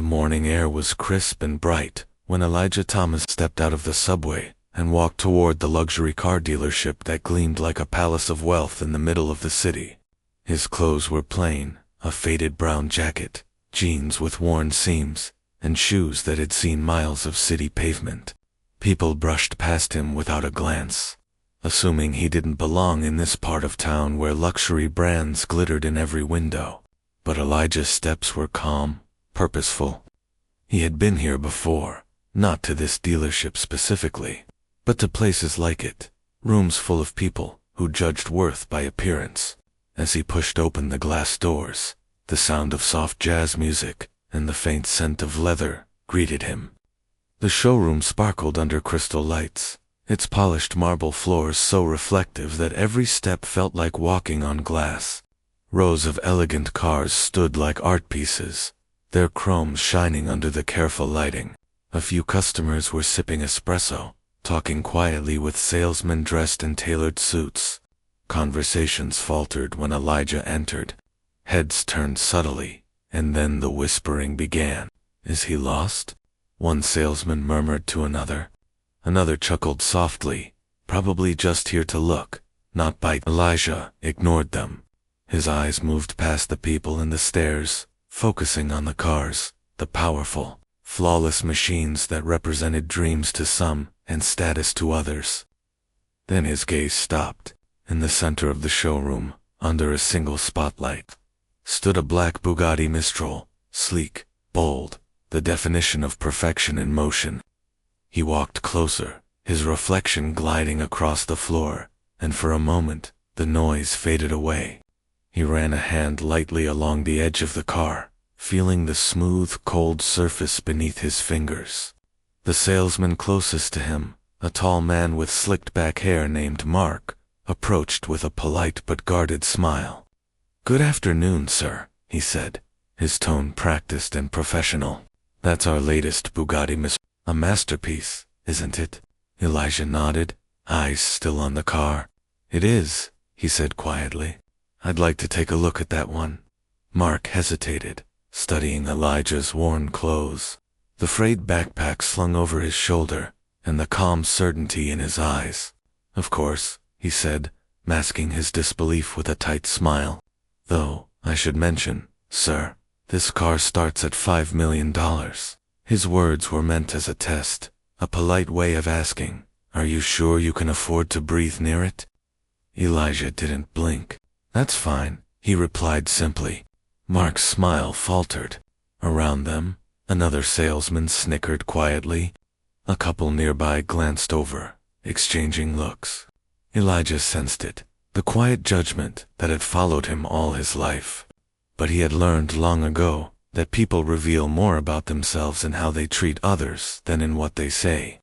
The morning air was crisp and bright when Elijah Thomas stepped out of the subway and walked toward the luxury car dealership that gleamed like a palace of wealth in the middle of the city. His clothes were plain, a faded brown jacket, jeans with worn seams, and shoes that had seen miles of city pavement. People brushed past him without a glance, assuming he didn't belong in this part of town where luxury brands glittered in every window. But Elijah's steps were calm, purposeful. He had been here before, not to this dealership specifically, but to places like it, rooms full of people who judged worth by appearance. As he pushed open the glass doors, the sound of soft jazz music and the faint scent of leather greeted him. The showroom sparkled under crystal lights, its polished marble floors so reflective that every step felt like walking on glass. Rows of elegant cars stood like art pieces, their chromes shining under the careful lighting. A few customers were sipping espresso, talking quietly with salesmen dressed in tailored suits. Conversations faltered when Elijah entered. Heads turned subtly, and then the whispering began. "Is he lost?" one salesman murmured to another. Another chuckled softly, "Probably just here to look, not bite." Elijah ignored them. His eyes moved past the people and the stairs, focusing on the cars, the powerful, flawless machines that represented dreams to some and status to others. Then his gaze stopped. In the center of the showroom, under a single spotlight, stood a black Bugatti Mistral, sleek, bold, the definition of perfection in motion. He walked closer, his reflection gliding across the floor, and for a moment, the noise faded away. He ran a hand lightly along the edge of the car, feeling the smooth, cold surface beneath his fingers. The salesman closest to him, a tall man with slicked back hair named Mark, approached with a polite but guarded smile. "Good afternoon, sir," he said, his tone practiced and professional. "That's our latest Bugatti Mistral. A masterpiece, isn't it?" Elijah nodded, eyes still on the car. "It is," he said quietly. "I'd like to take a look at that one." Mark hesitated, studying Elijah's worn clothes, the frayed backpack slung over his shoulder, and the calm certainty in his eyes. "Of course," he said, masking his disbelief with a tight smile. "Though, I should mention, sir, this car starts at $5 million. His words were meant as a test, a polite way of asking, "Are you sure you can afford to breathe near it?" Elijah didn't blink. "That's fine," he replied simply. Mark's smile faltered. Around them, another salesman snickered quietly. A couple nearby glanced over, exchanging looks. Elijah sensed it, the quiet judgment that had followed him all his life. But he had learned long ago that people reveal more about themselves in how they treat others than in what they say.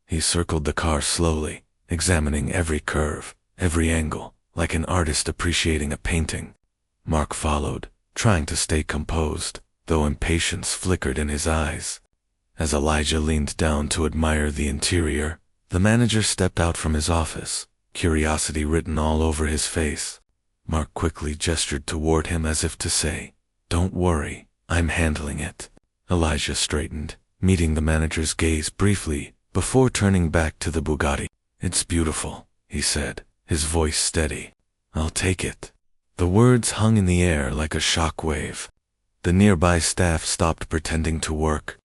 He circled the car slowly, examining every curve, every angle, like an artist appreciating a painting. Mark followed, trying to stay composed, though impatience flickered in his eyes. As Elijah leaned down to admire the interior, the manager stepped out from his office, curiosity written all over his face. Mark quickly gestured toward him as if to say, "Don't worry, I'm handling it." Elijah straightened, meeting the manager's gaze briefly before turning back to the Bugatti. "It's beautiful," he said, his voice steady. "I'll take it." The words hung in the air like a shock wave. The nearby staff stopped pretending to work.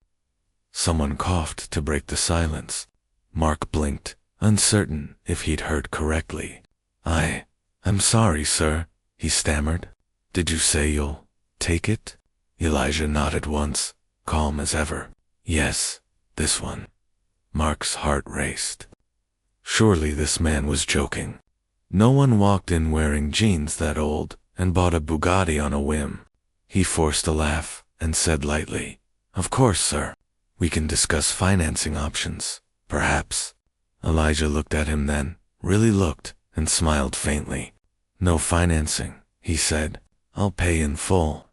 Someone coughed to break the silence. Mark blinked, uncertain if he'd heard correctly. I'm sorry, sir," he stammered. "Did you say you'll take it?" Elijah nodded once, calm as ever. "Yes, this one." Mark's heart raced. Surely this man was joking. No one walked in wearing jeans that old and bought a Bugatti on a whim. He forced a laugh and said lightly, "Of course, sir. We can discuss financing options, perhaps." Elijah looked at him then, really looked, and smiled faintly. "No financing," he said. "I'll pay in full."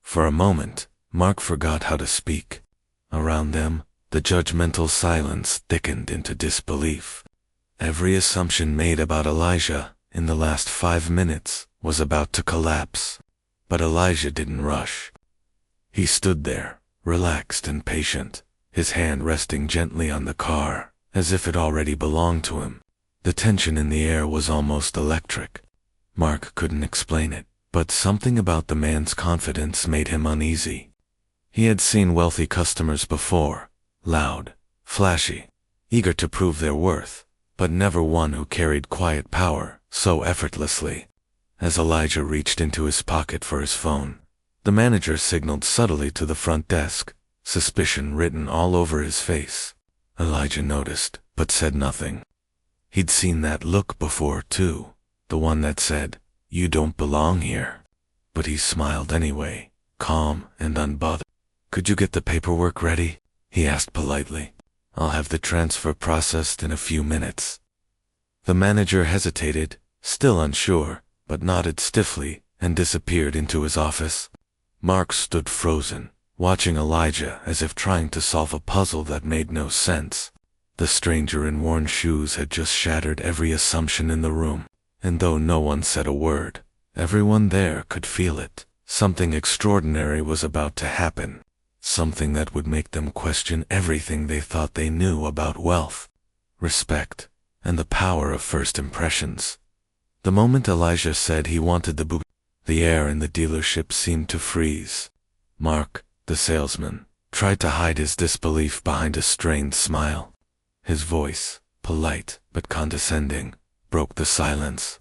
For a moment, Mark forgot how to speak. Around them, the judgmental silence thickened into disbelief. Every assumption made about Elijah in the last 5 minutes was about to collapse. But Elijah didn't rush. He stood there, relaxed and patient, his hand resting gently on the car, as if it already belonged to him. The tension in the air was almost electric. Mark couldn't explain it, but something about the man's confidence made him uneasy. He had seen wealthy customers before, loud, flashy, eager to prove their worth, but never one who carried quiet power so effortlessly. As Elijah reached into his pocket for his phone, the manager signaled subtly to the front desk, suspicion written all over his face. Elijah noticed, but said nothing. He'd seen that look before, too, the one that said, "You don't belong here." But he smiled anyway, calm and unbothered. "Could you get the paperwork ready?" he asked politely. "I'll have the transfer processed in a few minutes." The manager hesitated, still unsure, but nodded stiffly and disappeared into his office. Mark stood frozen, watching Elijah as if trying to solve a puzzle that made no sense. The stranger in worn shoes had just shattered every assumption in the room, and though no one said a word, everyone there could feel it. Something extraordinary was about to happen, something that would make them question everything they thought they knew about wealth, respect, and the power of first impressions. The moment Elijah said he wanted the Bugatti, the air in the dealership seemed to freeze. Mark, the salesman, tried to hide his disbelief behind a strained smile. His voice, polite but condescending, broke the silence.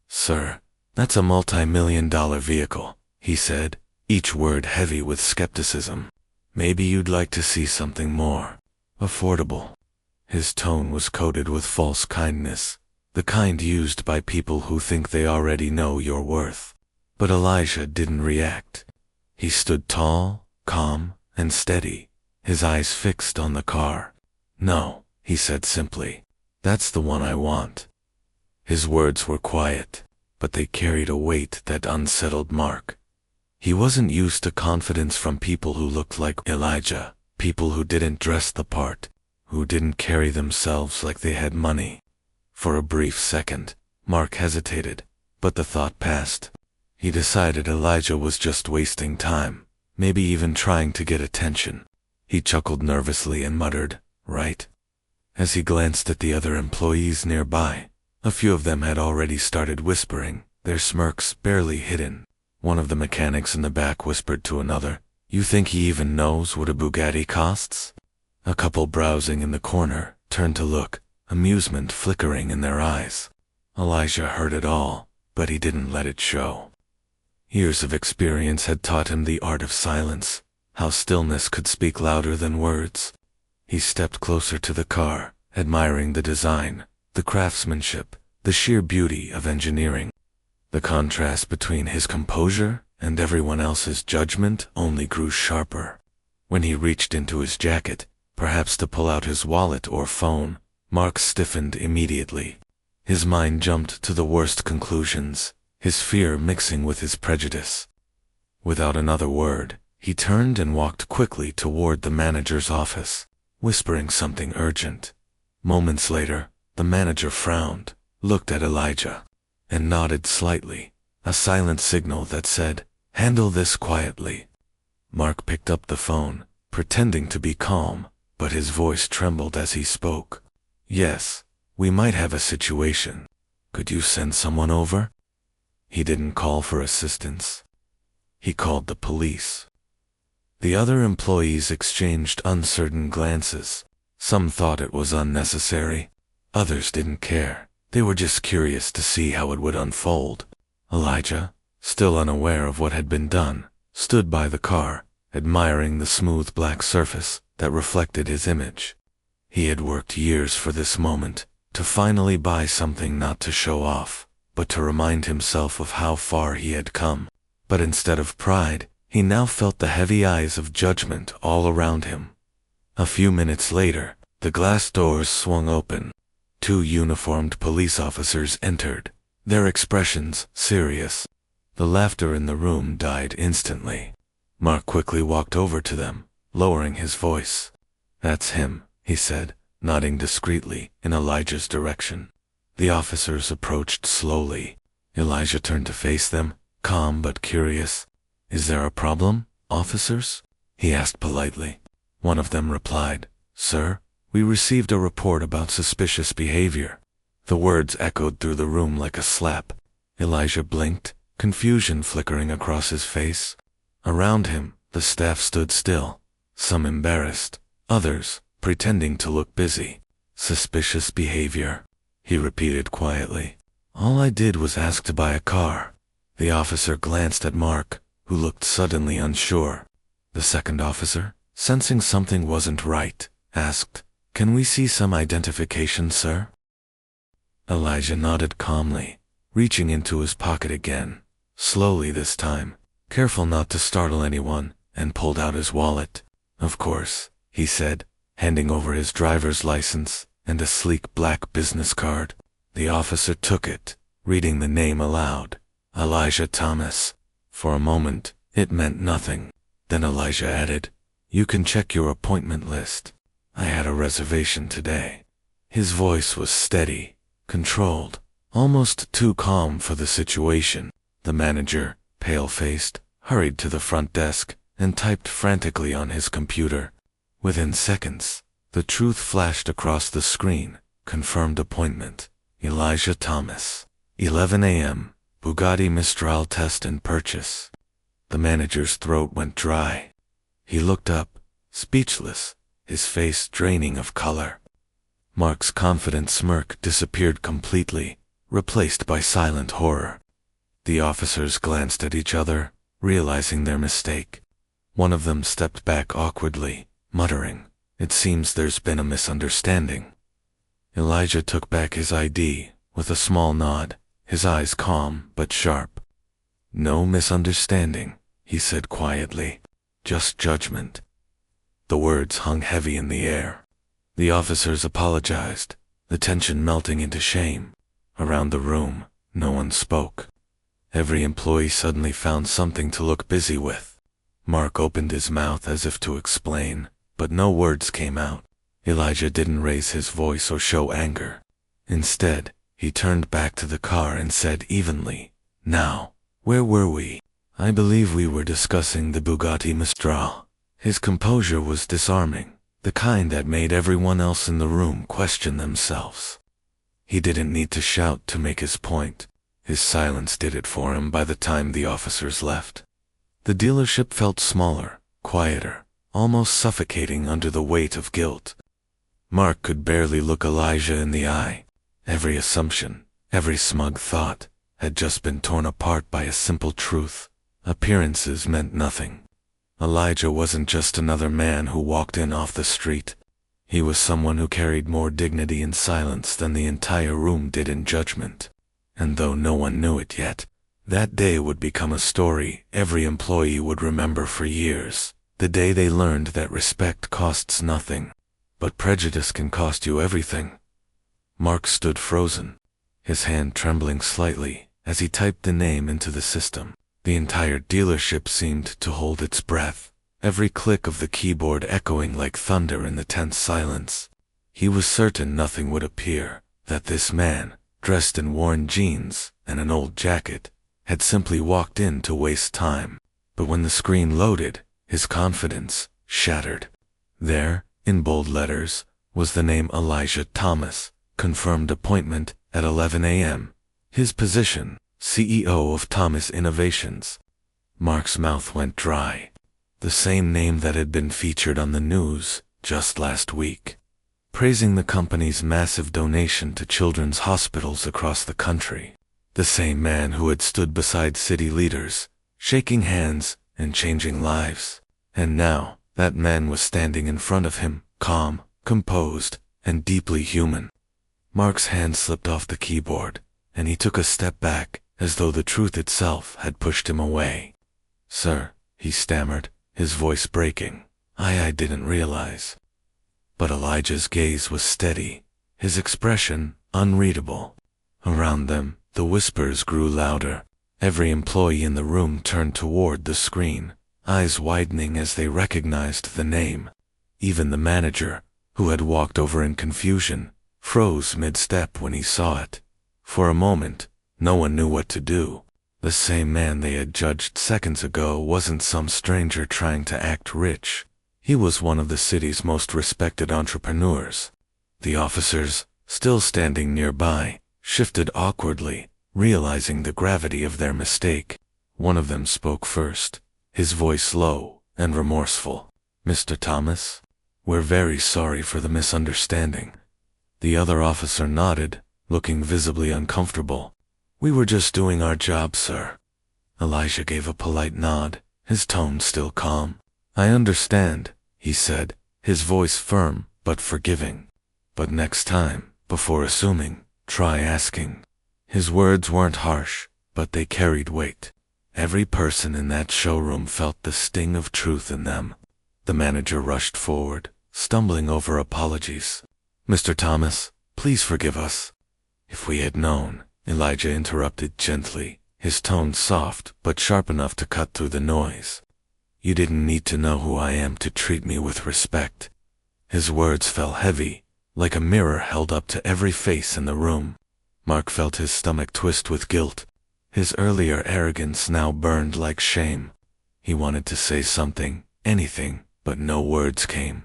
"Sir, that's a multi-million-dollar vehicle," he said, each word heavy with skepticism. "Maybe you'd like to see something more affordable." His tone was coated with false kindness, the kind used by people who think they already know your worth. But Elijah didn't react. He stood tall, calm, and steady, his eyes fixed on the car. "No," he said simply. "That's the one I want." His words were quiet, but they carried a weight that unsettled Mark. He wasn't used to confidence from people who looked like Elijah, people who didn't dress the part, who didn't carry themselves like they had money. For a brief second, Mark hesitated, but the thought passed. He decided Elijah was just wasting time, maybe even trying to get attention. He chuckled nervously and muttered, "Right?" As he glanced at the other employees nearby, a few of them had already started whispering, their smirks barely hidden. One of the mechanics in the back whispered to another, "You think he even knows what a Bugatti costs?" A couple browsing in the corner turned to look, amusement flickering in their eyes. Elijah heard it all, but he didn't let it show. Years of experience had taught him the art of silence, how stillness could speak louder than words. He stepped closer to the car, admiring the design, the craftsmanship, the sheer beauty of engineering. The contrast between his composure and everyone else's judgment only grew sharper. When he reached into his jacket, perhaps to pull out his wallet or phone, Mark stiffened immediately. His mind jumped to the worst conclusions, his fear mixing with his prejudice. Without another word, he turned and walked quickly toward the manager's office, whispering something urgent. Moments later, the manager frowned, looked at Elijah, and nodded slightly, a silent signal that said, "Handle this quietly." Mark picked up the phone, pretending to be calm, but his voice trembled as he spoke. "Yes, we might have a situation. Could you send someone over?" He didn't call for assistance. He called the police. The other employees exchanged uncertain glances. Some thought it was unnecessary. Others didn't care. They were just curious to see how it would unfold. Elijah, still unaware of what had been done, stood by the car, admiring the smooth black surface that reflected his image. He had worked years for this moment, to finally buy something not to show off, but to remind himself of how far he had come. But instead of pride, he now felt the heavy eyes of judgment all around him. A few minutes later, the glass doors swung open. 2 uniformed police officers entered, their expressions serious. The laughter in the room died instantly. Mark quickly walked over to them, lowering his voice. "That's him," he said, nodding discreetly in Elijah's direction. The officers approached slowly. Elijah turned to face them, calm but curious. "Is there a problem, officers?" he asked politely. One of them replied, "Sir, we received a report about suspicious behavior." The words echoed through the room like a slap. Elijah blinked, confusion flickering across his face. Around him, the staff stood still, some embarrassed, others pretending to look busy. "Suspicious behavior," he repeated quietly. "All I did was ask to buy a car." The officer glanced at Mark, who looked suddenly unsure. The second officer, sensing something wasn't right, asked, "Can we see some identification, sir?" Elijah nodded calmly, reaching into his pocket again, slowly this time, careful not to startle anyone, and pulled out his wallet. "Of course," he said, handing over his driver's license and a sleek black business card. The officer took it, reading the name aloud, Elijah Thomas. For a moment, it meant nothing. Then Elijah added, "You can check your appointment list. I had a reservation today." His voice was steady, controlled, almost too calm for the situation. The manager, pale-faced, hurried to the front desk and typed frantically on his computer. Within seconds, the truth flashed across the screen. Confirmed appointment. Elijah Thomas. 11 a.m. Bugatti Mistral test and purchase. The manager's throat went dry. He looked up, speechless, his face draining of color. Mark's confident smirk disappeared completely, replaced by silent horror. The officers glanced at each other, realizing their mistake. One of them stepped back awkwardly, muttering, "It seems there's been a misunderstanding." Elijah took back his ID, with a small nod, his eyes calm but sharp. "No misunderstanding," he said quietly. "Just judgment." The words hung heavy in the air. The officers apologized, the tension melting into shame. Around the room, no one spoke. Every employee suddenly found something to look busy with. Mark opened his mouth as if to explain, but no words came out. Elijah didn't raise his voice or show anger. Instead, he turned back to the car and said evenly, "Now, where were we?" "I believe we were discussing the Bugatti Mistral." His composure was disarming, the kind that made everyone else in the room question themselves. He didn't need to shout to make his point. His silence did it for him by the time the officers left. The dealership felt smaller, quieter, almost suffocating under the weight of guilt. Mark could barely look Elijah in the eye. Every assumption, every smug thought, had just been torn apart by a simple truth. Appearances meant nothing. Elijah wasn't just another man who walked in off the street. He was someone who carried more dignity in silence than the entire room did in judgment. And though no one knew it yet, that day would become a story every employee would remember for years. The day they learned that respect costs nothing, but prejudice can cost you everything. Mark stood frozen, his hand trembling slightly as he typed the name into the system. The entire dealership seemed to hold its breath, every click of the keyboard echoing like thunder in the tense silence. He was certain nothing would appear, that this man, dressed in worn jeans and an old jacket, had simply walked in to waste time. But when the screen loaded, his confidence shattered. There, in bold letters, was the name Elijah Thomas, confirmed appointment at 11 a.m. His position, CEO of Thomas Innovations. Mark's mouth went dry. The same name that had been featured on the news just last week, praising the company's massive donation to children's hospitals across the country. The same man who had stood beside city leaders, shaking hands and changing lives. And now, that man was standing in front of him, calm, composed, and deeply human. Mark's hand slipped off the keyboard, and he took a step back, as though the truth itself had pushed him away. "Sir," he stammered, his voice breaking, I didn't realize." But Elijah's gaze was steady, his expression unreadable. Around them, the whispers grew louder. Every employee in the room turned toward the screen, eyes widening as they recognized the name. Even the manager, who had walked over in confusion, froze mid-step when he saw it. For a moment, no one knew what to do. The same man they had judged seconds ago wasn't some stranger trying to act rich. He was one of the city's most respected entrepreneurs. The officers, still standing nearby, shifted awkwardly, realizing the gravity of their mistake. One of them spoke first, his voice low and remorseful. "Mr. Thomas, we're very sorry for the misunderstanding." The other officer nodded, looking visibly uncomfortable. "We were just doing our job, sir." Elijah gave a polite nod, his tone still calm. "I understand," he said, his voice firm but forgiving. "But next time, before assuming, try asking." His words weren't harsh, but they carried weight. Every person in that showroom felt the sting of truth in them. The manager rushed forward, stumbling over apologies. "Mr. Thomas, please forgive us." "If we had known," Elijah interrupted gently, his tone soft but sharp enough to cut through the noise. "You didn't need to know who I am to treat me with respect." His words fell heavy, like a mirror held up to every face in the room. Mark felt his stomach twist with guilt. His earlier arrogance now burned like shame. He wanted to say something, anything, but no words came.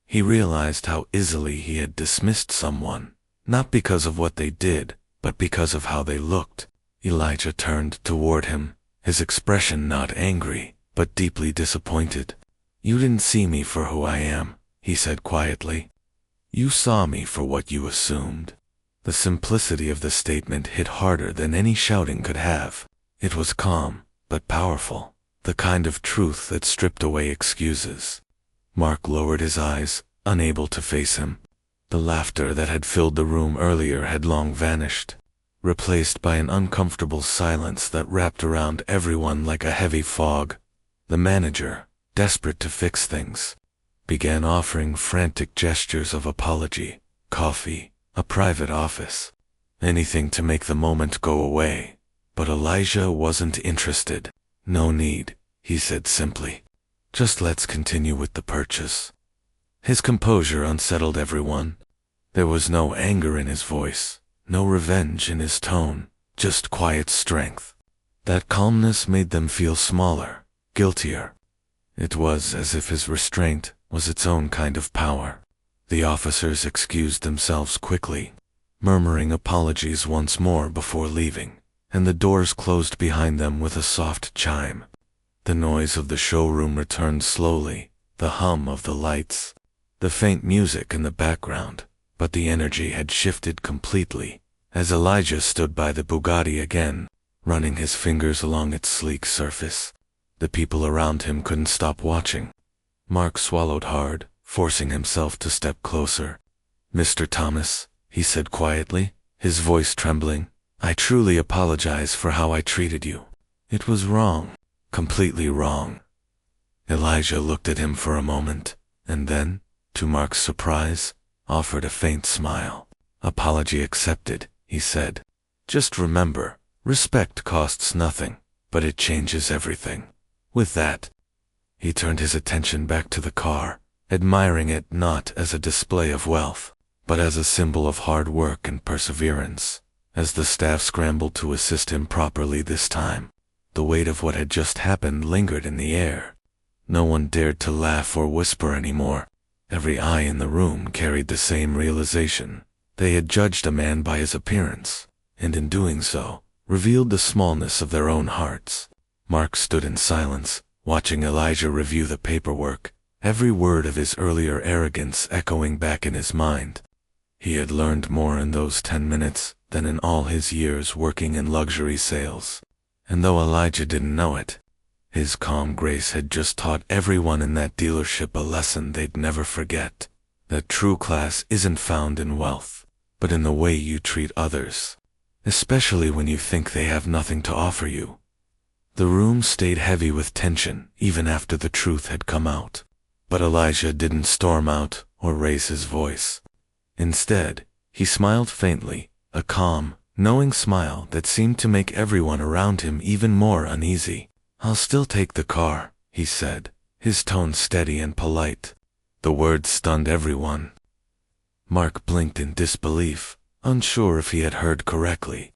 He realized how easily he had dismissed someone, not because of what they did, but because of how they looked. Elijah turned toward him, his expression not angry, but deeply disappointed. "You didn't see me for who I am," he said quietly. "You saw me for what you assumed." The simplicity of the statement hit harder than any shouting could have. It was calm, but powerful, the kind of truth that stripped away excuses. Mark lowered his eyes, unable to face him. The laughter that had filled the room earlier had long vanished, replaced by an uncomfortable silence that wrapped around everyone like a heavy fog. The manager, desperate to fix things, began offering frantic gestures of apology, coffee, a private office, anything to make the moment go away. But Elijah wasn't interested. "No need," he said simply. "Just let's continue with the purchase." His composure unsettled everyone. There was no anger in his voice, no revenge in his tone, just quiet strength. That calmness made them feel smaller, guiltier. It was as if his restraint was its own kind of power. The officers excused themselves quickly, murmuring apologies once more before leaving, and the doors closed behind them with a soft chime. The noise of the showroom returned slowly, the hum of the lights, the faint music in the background, but the energy had shifted completely as Elijah stood by the Bugatti again, running his fingers along its sleek surface. The people around him couldn't stop watching. Mark swallowed hard, forcing himself to step closer. "Mr. Thomas," he said quietly, his voice trembling, "I truly apologize for how I treated you. It was wrong, completely wrong." Elijah looked at him for a moment, and then, to Mark's surprise, offered a faint smile. "Apology accepted," he said. "Just remember, respect costs nothing, but it changes everything." With that, he turned his attention back to the car, admiring it not as a display of wealth, but as a symbol of hard work and perseverance. As the staff scrambled to assist him properly this time, the weight of what had just happened lingered in the air. No one dared to laugh or whisper anymore. Every eye in the room carried the same realization. They had judged a man by his appearance, and in doing so, revealed the smallness of their own hearts. Mark stood in silence, watching Elijah review the paperwork, every word of his earlier arrogance echoing back in his mind. He had learned more in those 10 minutes than in all his years working in luxury sales. And though Elijah didn't know it, his calm grace had just taught everyone in that dealership a lesson they'd never forget. That true class isn't found in wealth, but in the way you treat others, especially when you think they have nothing to offer you. The room stayed heavy with tension even after the truth had come out. But Elijah didn't storm out or raise his voice. Instead, he smiled faintly, a calm, knowing smile that seemed to make everyone around him even more uneasy. "I'll still take the car," he said, his tone steady and polite. The words stunned everyone. Mark blinked in disbelief, unsure if he had heard correctly.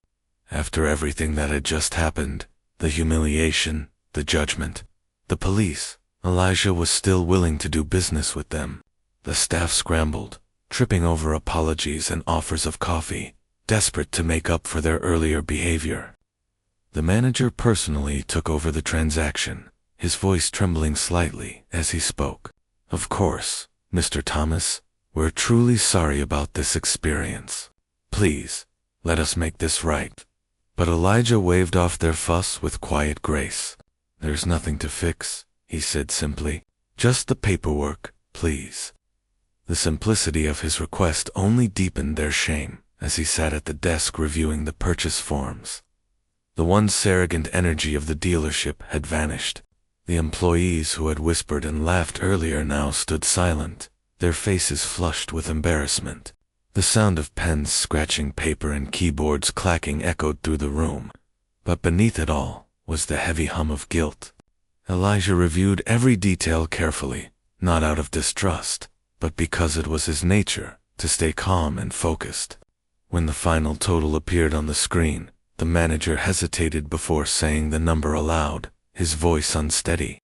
After everything that had just happened, the humiliation, the judgment, the police, Elijah was still willing to do business with them. The staff scrambled, tripping over apologies and offers of coffee, desperate to make up for their earlier behavior. The manager personally took over the transaction, his voice trembling slightly as he spoke. "Of course, Mr. Thomas, we're truly sorry about this experience. Please, let us make this right." But Elijah waved off their fuss with quiet grace. "There's nothing to fix," he said simply. "Just the paperwork, please." The simplicity of his request only deepened their shame as he sat at the desk reviewing the purchase forms. The once arrogant energy of the dealership had vanished. The employees who had whispered and laughed earlier now stood silent, their faces flushed with embarrassment. The sound of pens scratching paper and keyboards clacking echoed through the room, but beneath it all was the heavy hum of guilt. Elijah reviewed every detail carefully, not out of distrust, but because it was his nature to stay calm and focused. When the final total appeared on the screen, the manager hesitated before saying the number aloud, his voice unsteady.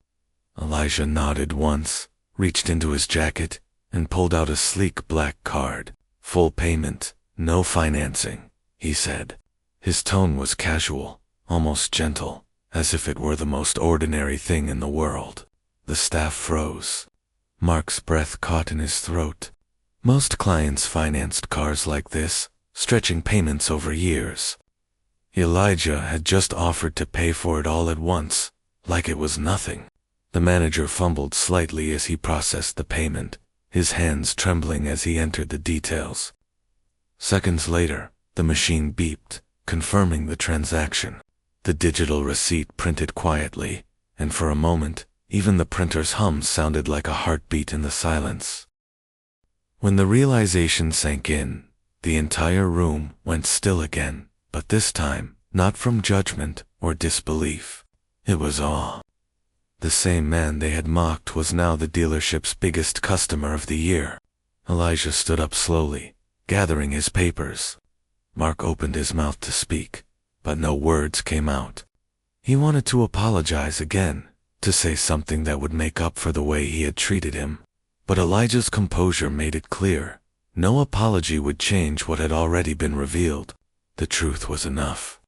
Elijah nodded once, reached into his jacket, and pulled out a sleek black card. "Full payment, no financing," he said. His tone was casual, almost gentle, as if it were the most ordinary thing in the world. The staff froze. Mark's breath caught in his throat. Most clients financed cars like this, stretching payments over years. Elijah had just offered to pay for it all at once, like it was nothing. The manager fumbled slightly as he processed the payment, his hands trembling as he entered the details. Seconds later, the machine beeped, confirming the transaction. The digital receipt printed quietly, and for a moment, even the printer's hum sounded like a heartbeat in the silence. When the realization sank in, the entire room went still again, but this time, not from judgment or disbelief. It was awe. The same man they had mocked was now the dealership's biggest customer of the year. Elijah stood up slowly, gathering his papers. Mark opened his mouth to speak, but no words came out. He wanted to apologize again, to say something that would make up for the way he had treated him. But Elijah's composure made it clear. No apology would change what had already been revealed. The truth was enough.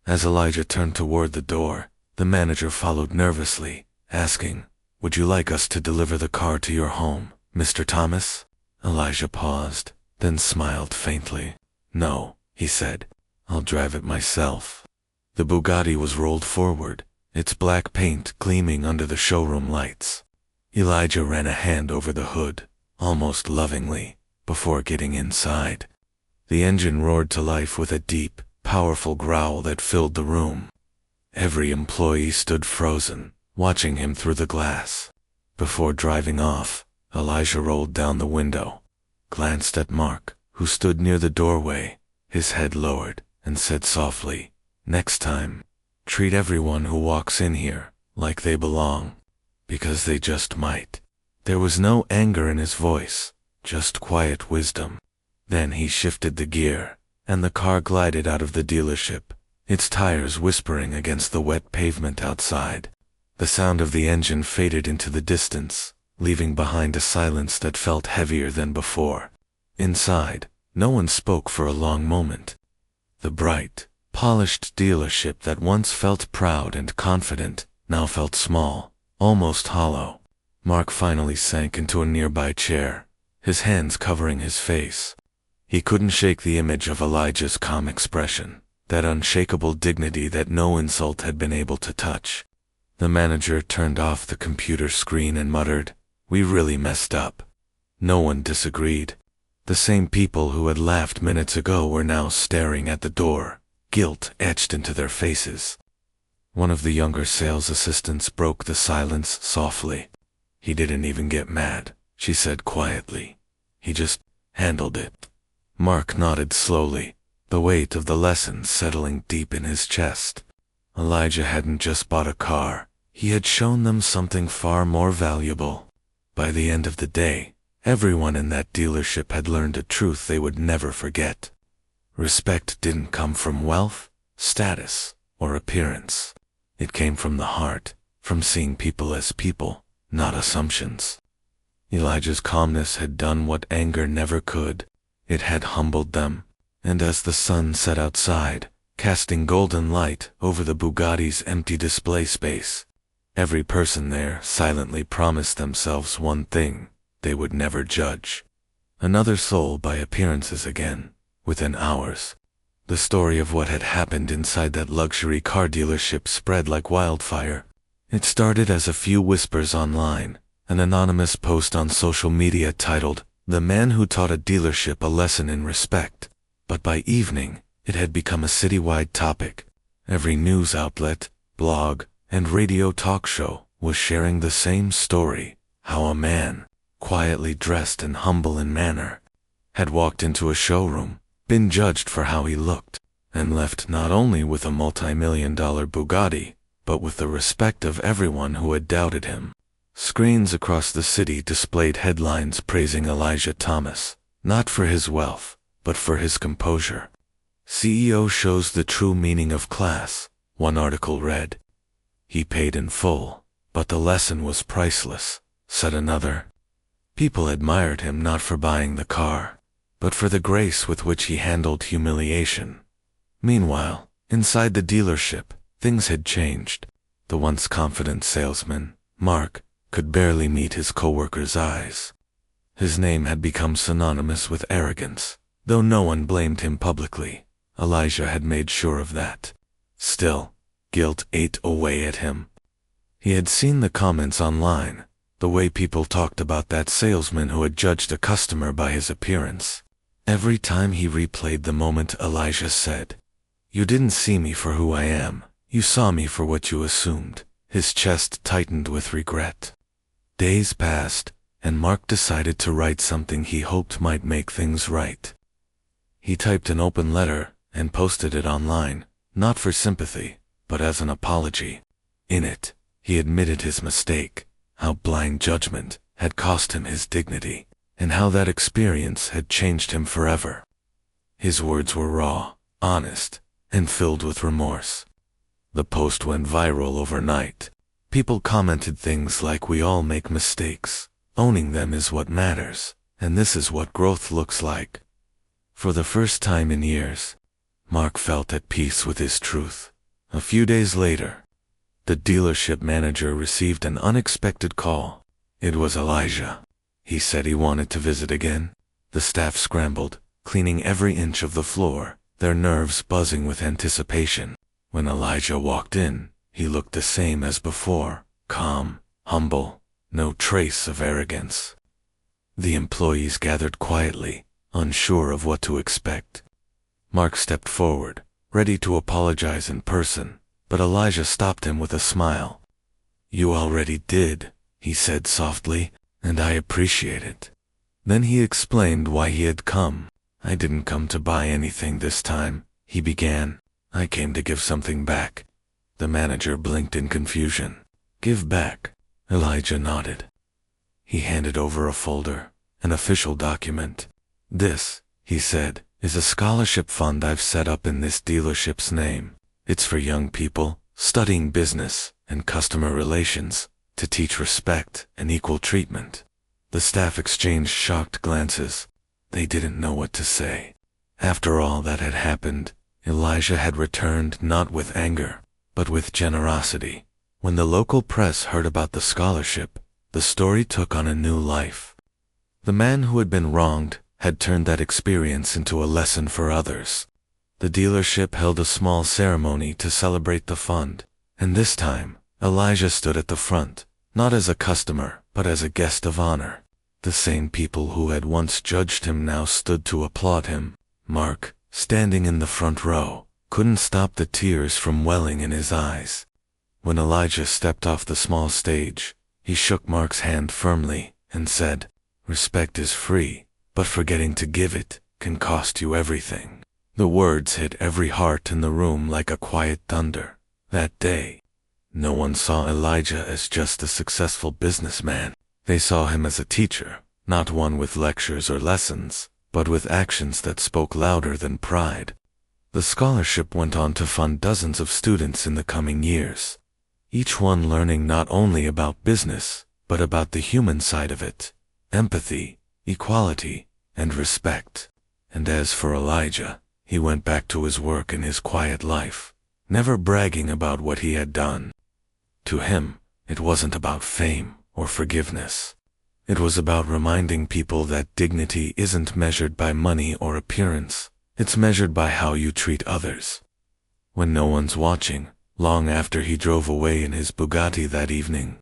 As Elijah turned toward the door, the manager followed nervously, asking, "Would you like us to deliver the car to your home, Mr. Thomas?" Elijah paused, then smiled faintly. "No," he said. "I'll drive it myself." The Bugatti was rolled forward, its black paint gleaming under the showroom lights. Elijah ran a hand over the hood, almost lovingly, before getting inside. The engine roared to life with a deep, powerful growl that filled the room. Every employee stood frozen, watching him through the glass. Before driving off, Elijah rolled down the window, glanced at Mark, who stood near the doorway, his head lowered, and said softly, "Next time, treat everyone who walks in here like they belong, because they just might." There was no anger in his voice, just quiet wisdom. Then he shifted the gear, and the car glided out of the dealership, its tires whispering against the wet pavement outside. The sound of the engine faded into the distance, leaving behind a silence that felt heavier than before. Inside, no one spoke for a long moment. The bright, polished dealership that once felt proud and confident now felt small, almost hollow. Mark finally sank into a nearby chair, his hands covering his face. He couldn't shake the image of Elijah's calm expression, that unshakable dignity that no insult had been able to touch. The manager turned off the computer screen and muttered, "We really messed up." No one disagreed. The same people who had laughed minutes ago were now staring at the door, guilt etched into their faces. One of the younger sales assistants broke the silence softly. "He didn't even get mad," she said quietly. "He just handled it." Mark nodded slowly, the weight of the lesson settling deep in his chest. Elijah hadn't just bought a car, he had shown them something far more valuable. By the end of the day, everyone in that dealership had learned a truth they would never forget. Respect didn't come from wealth, status, or appearance. It came from the heart, from seeing people as people, not assumptions. Elijah's calmness had done what anger never could. It had humbled them. And as the sun set outside, casting golden light over the Bugatti's empty display space, every person there silently promised themselves one thing: they would never judge another soul by appearances again. Within hours, the story of what had happened inside that luxury car dealership spread like wildfire. It started as a few whispers online, an anonymous post on social media titled, "The Man Who Taught a Dealership a Lesson in Respect." But by evening, it had become a citywide topic. Every news outlet, blog, and radio talk show was sharing the same story: how a man, quietly dressed and humble in manner, had walked into a showroom, been judged for how he looked, and left not only with a multi-million-dollar Bugatti, but with the respect of everyone who had doubted him. Screens across the city displayed headlines praising Elijah Thomas, not for his wealth, but for his composure. "CEO shows the true meaning of class," one article read. "He paid in full, but the lesson was priceless," said another. People admired him not for buying the car, but for the grace with which he handled humiliation. Meanwhile, inside the dealership, things had changed. The once confident salesman, Mark, could barely meet his coworkers' eyes. His name had become synonymous with arrogance. Though no one blamed him publicly, Elijah had made sure of that. Still, guilt ate away at him. He had seen the comments online, the way people talked about that salesman who had judged a customer by his appearance. Every time he replayed the moment, Elijah said, "You didn't see me for who I am, you saw me for what you assumed." His chest tightened with regret. Days passed, and Mark decided to write something he hoped might make things right. He typed an open letter and posted it online, not for sympathy, but as an apology. In it, he admitted his mistake, how blind judgment had cost him his dignity, and how that experience had changed him forever. His words were raw, honest, and filled with remorse. The post went viral overnight. People commented things like, "We all make mistakes. Owning them is what matters, and this is what growth looks like." For the first time in years, Mark felt at peace with his truth. A few days later, the dealership manager received an unexpected call. It was Elijah. He said he wanted to visit again. The staff scrambled, cleaning every inch of the floor, their nerves buzzing with anticipation. When Elijah walked in, he looked the same as before, calm, humble, no trace of arrogance. The employees gathered quietly, unsure of what to expect. Mark stepped forward, ready to apologize in person, but Elijah stopped him with a smile. "You already did," he said softly, "and I appreciate it." Then he explained why he had come. "I didn't come to buy anything this time," he began. "I came to give something back." The manager blinked in confusion. "Give back?" Elijah nodded. He handed over a folder, an official document. "This," he said, "is a scholarship fund I've set up in this dealership's name. It's for young people studying business and customer relations, to teach respect and equal treatment." The staff exchanged shocked glances. They didn't know what to say. After all that had happened, Elijah had returned not with anger, but with generosity. When the local press heard about the scholarship, the story took on a new life. The man who had been wronged had turned that experience into a lesson for others. The dealership held a small ceremony to celebrate the fund, and this time, Elijah stood at the front, not as a customer, but as a guest of honor. The same people who had once judged him now stood to applaud him. Mark, standing in the front row, couldn't stop the tears from welling in his eyes. When Elijah stepped off the small stage, he shook Mark's hand firmly and said, "Respect is free, but forgetting to give it can cost you everything." The words hit every heart in the room like a quiet thunder. That day, no one saw Elijah as just a successful businessman. They saw him as a teacher, not one with lectures or lessons, but with actions that spoke louder than pride. The scholarship went on to fund dozens of students in the coming years, each one learning not only about business, but about the human side of it, empathy, equality, and respect. And as for Elijah, he went back to his work and his quiet life, never bragging about what he had done. To him, it wasn't about fame or forgiveness. It was about reminding people that dignity isn't measured by money or appearance, it's measured by how you treat others. When no one's watching, long after he drove away in his Bugatti that evening,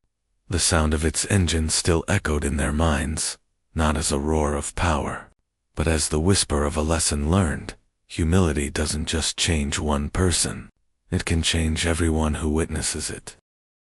the sound of its engine still echoed in their minds, not as a roar of power, but as the whisper of a lesson learned. Humility doesn't just change one person, it can change everyone who witnesses it.